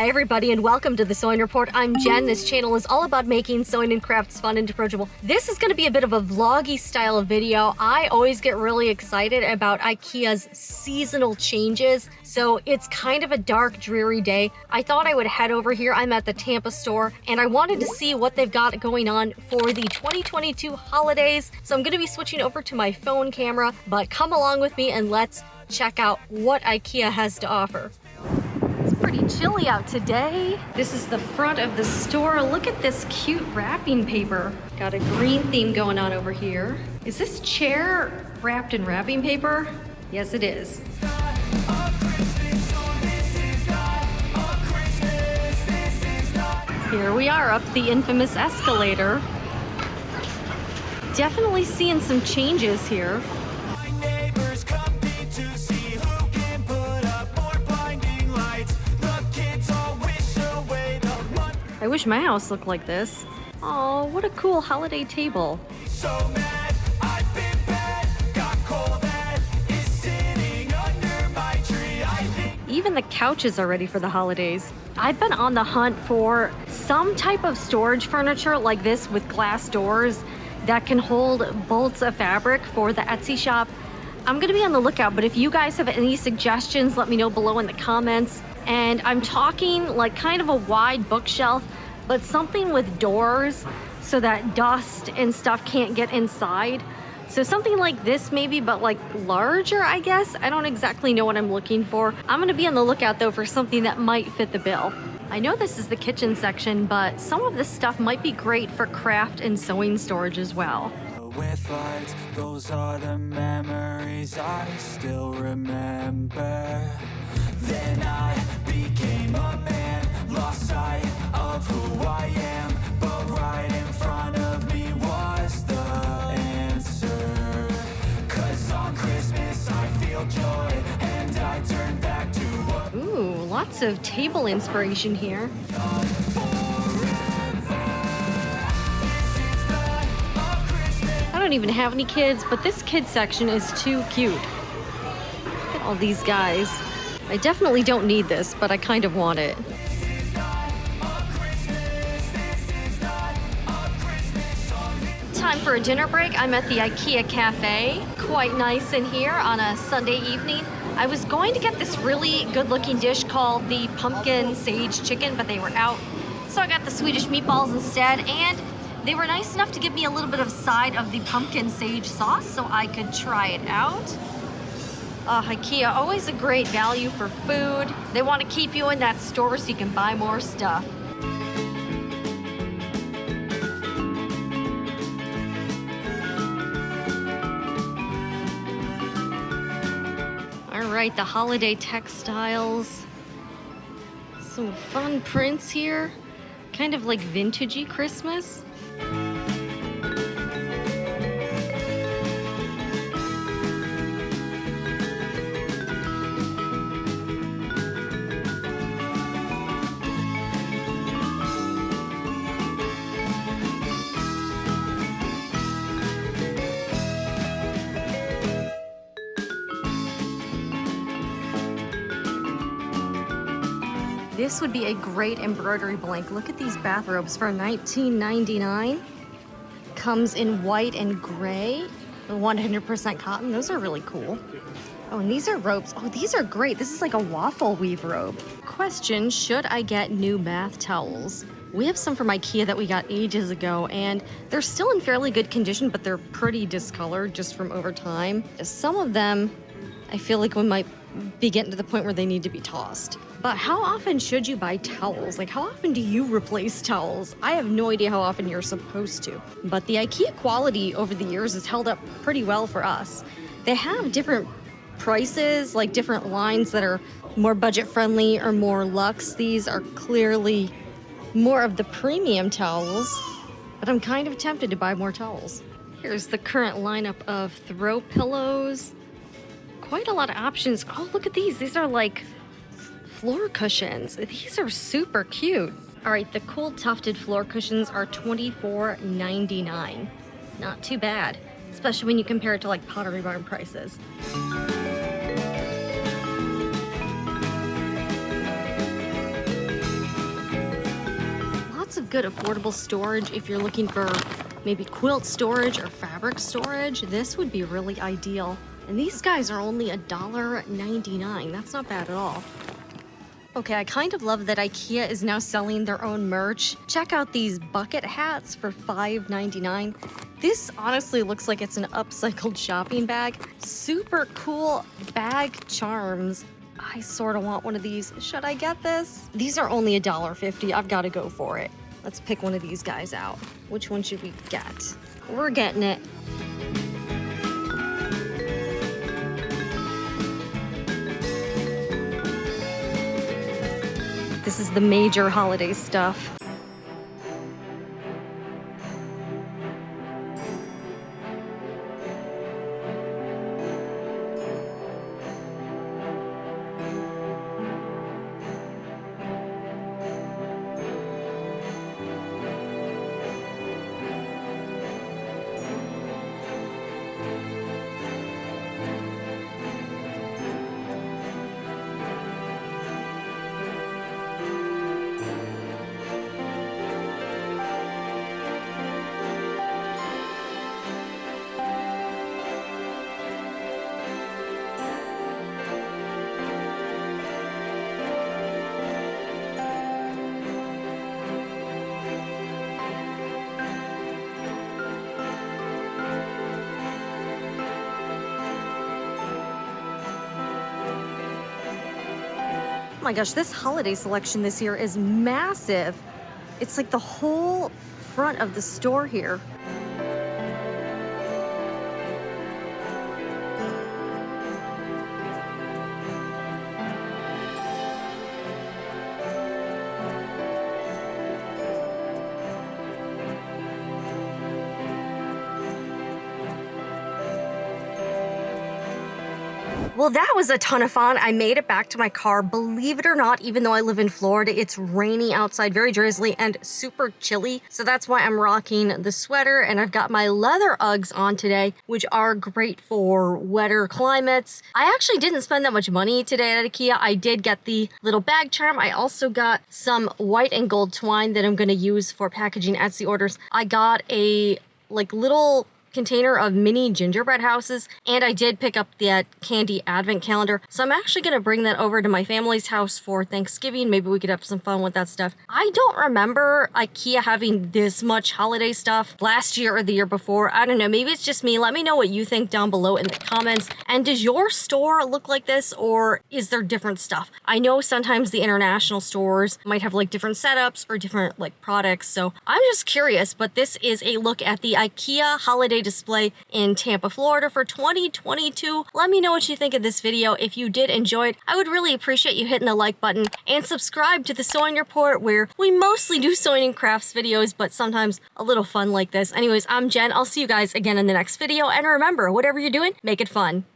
Hi everybody and welcome to the Sewing Report. I'm Jen. This channel is all about making sewing and crafts fun and approachable. This is going to be a bit of a vloggy style video. I always get really excited about IKEA's seasonal changes, so it's kind of a dark, dreary day. I thought I would head over here. I'm at the Tampa store and I wanted to see what they've got going on for the 2022 holidays. So I'm going to be switching over to my phone camera, but come along with me and let's check out what IKEA has to offer. Pretty chilly out today. This is the front of the store. Look at this cute wrapping paper. Got a green theme going on over here. Is this chair wrapped in wrapping paper? Yes, it is. Here we are up the infamous escalator. Definitely seeing some changes here. I wish my house looked like this. Oh, what a cool holiday table. So mad, I've been bad, got cold that is sitting under my tree. Even the couches are ready for the holidays. I've been on the hunt for some type of storage furniture like this with glass doors that can hold bolts of fabric for the Etsy shop. I'm gonna be on the lookout, but if you guys have any suggestions, let me know below in the comments. And I'm talking like kind of a wide bookshelf, but something with doors so that dust and stuff can't get inside. So something like this maybe, but like larger, I guess. I don't exactly know what I'm looking for. I'm gonna be on the lookout though for something that might fit the bill. I know this is the kitchen section, but some of this stuff might be great for craft and sewing storage as well. With lights, those are the memories I still remember. Then I became a man, lost sight of who I am, but right in front of me was the answer. 'Cause on Christmas I feel joy and I turn back to what. Ooh, lots of table inspiration here. I don't even have any kids, but this kid section is too cute. Look at all these guys. I definitely don't need this, but I kind of want it. Time for a dinner break. I'm at the IKEA cafe. Quite nice in here on a Sunday evening. I was going to get this really good looking dish called the pumpkin sage chicken, but they were out. So I got the Swedish meatballs instead, and they were nice enough to give me a little bit of side of the pumpkin sage sauce so I could try it out. IKEA, always a great value for food. They want to keep you in that store so you can buy more stuff. All right, the holiday textiles. Some fun prints here. Kind of like vintagey Christmas. This would be a great embroidery blank. Look at these bathrobes for $19.99. Comes in white and gray, 100% cotton. Those are really cool. Oh, and these are ropes. Oh, these are great. This is like a waffle weave robe. Question, should I get new bath towels? We have some from IKEA that we got ages ago, and they're still in fairly good condition, but they're pretty discolored just from over time. Some of them, I feel like we might be getting to the point where they need to be tossed. But how often should you buy towels? Like, how often do you replace towels? I have no idea how often you're supposed to. But the IKEA quality over the years has held up pretty well for us. They have different prices, like different lines that are more budget friendly or more luxe. These are clearly more of the premium towels, but I'm kind of tempted to buy more towels. Here's the current lineup of throw pillows. Quite a lot of options. Oh, look at these. These are like floor cushions. These are super cute. All right, the cool tufted floor cushions are $24.99. Not too bad, especially when you compare it to like Pottery Barn prices. good affordable storage if you're looking for maybe quilt storage or fabric storage. This would be really ideal. And these guys are only $1.99. That's not bad at all. Okay, I kind of love that IKEA is now selling their own merch. Check out these bucket hats for $5.99. This honestly looks like it's an upcycled shopping bag. Super cool bag charms. I sort of want one of these. Should I get this? These are only $1.50. I've got to go for it. Let's pick one of these guys out. Which one should we get? We're getting it. This is the major holiday stuff. Oh my gosh, this holiday selection this year is massive. It's like the whole front of the store here. Well, that was a ton of fun. I made it back to my car. Believe it or not, even though I live in Florida, it's rainy outside, very drizzly and super chilly. So that's why I'm rocking the sweater, and I've got my leather Uggs on today, which are great for wetter climates. I actually didn't spend that much money today at IKEA. I did get the little bag charm. I also got some white and gold twine that I'm going to use for packaging Etsy orders. I got a little container of mini gingerbread houses, and I did pick up that candy advent calendar. So I'm actually going to bring that over to my family's house for Thanksgiving. Maybe we could have some fun with that stuff. I don't remember IKEA having this much holiday stuff last year or the year before. I don't know. Maybe it's just me. Let me know what you think down below in the comments. And does your store look like this, or is there different stuff? I know sometimes the international stores might have different setups or different products. So I'm just curious, but this is a look at the IKEA holiday display in Tampa, Florida for 2022. Let me know what you think of this video. If you did enjoy it, I would really appreciate you hitting the like button and subscribe to the Sewing Report, where we mostly do sewing and crafts videos, but sometimes a little fun like this. Anyways, I'm Jen. I'll see you guys again in the next video. And remember, whatever you're doing, make it fun.